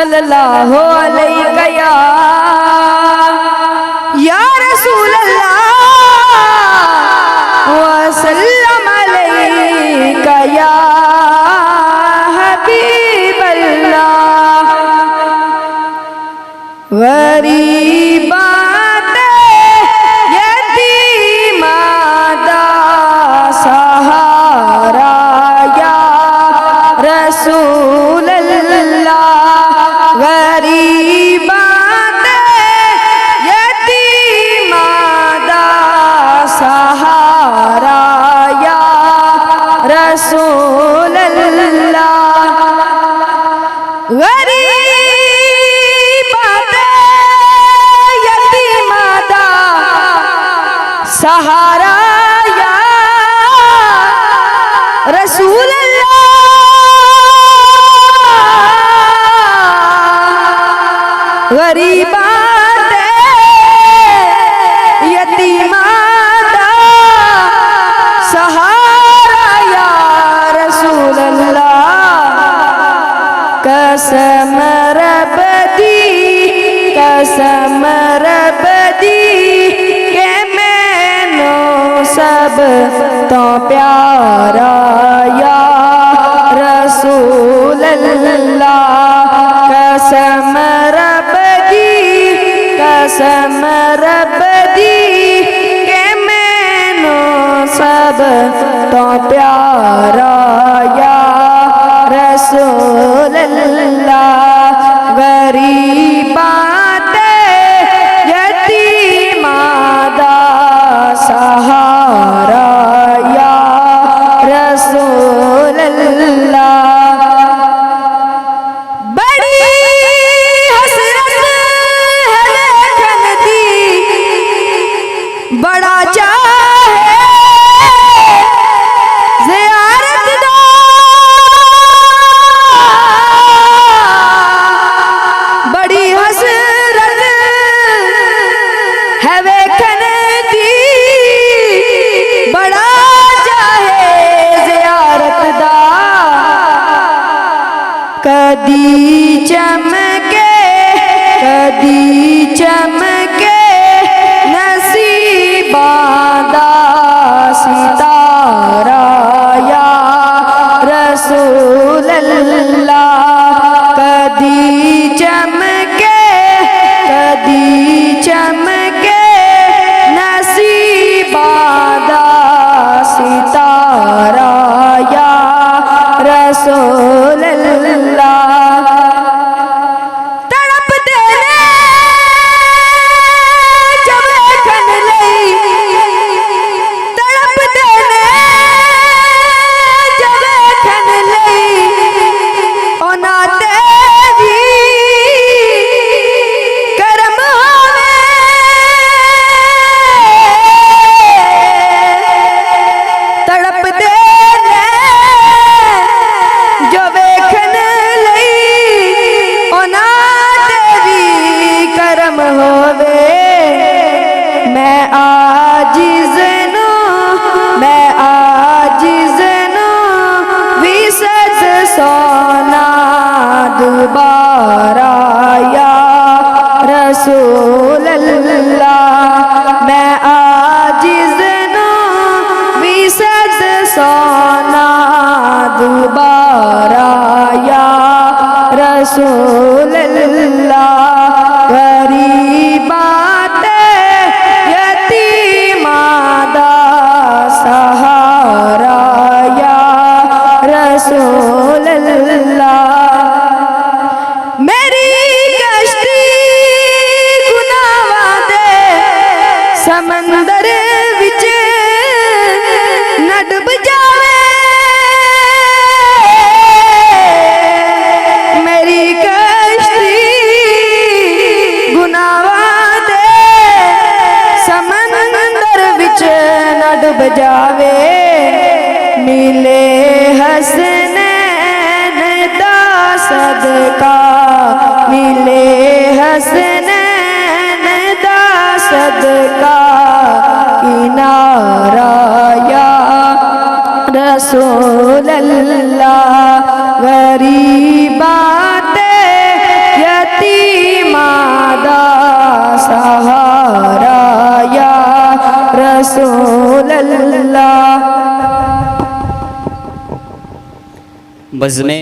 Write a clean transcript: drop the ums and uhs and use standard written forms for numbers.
सल्लल्लाहु अलैहि या रसूल अल्लाह वसल्लम अलैका या हबीब अल्लाह। गरीबात यतीमा दा सहारा या रसूल अल्लाह। गरीबात यतीमा दा सहारा या रसूल अल्लाह। गरीबात यतीमा दा सहारा या रसूल अल्लाह। गरीबात यतीमा दा सहारा या रसूल अल्लाह। कसम रब दी के मैनू सब तो प्यारा या रसूल अल्लाह। कसम रब दी के मैनू सब तो प्यारा या रसूल अल्लाह। गरीबात यतीमा दा सहारा या रसूल अल्लाह। बड़ी हसरत है लेखन दी बड़ा चाहे ज़ियारत दा। बड़ी हसरत है वेखन दी बड़ा चाहे ज़ियारत दा। कदी चमके नसीबां दा सितारा या रसूल अल्लाह। कदी चमके नसीबां दा सितारा या रसूल अल्लाह। सोना दोबारा या रसूल अल्लाह। मैं आजिज़ नूं विसद सोना दोबारा या रसूल अल्लाह। गरीबात यतीमा दा सहारा या रसूल अल्लाह। मेरी कश्ती गुनाहां दे समंदर विच न डूब जावे। मेरी कश्ती गुनाहां दे समंदर विच न डूब जावे। मिले हसनैन दा सदका, मिले हसनैन दा सदका किनारा या रसूल अल्लाह। गरीबात रसूल अल्लाह। बज़्मे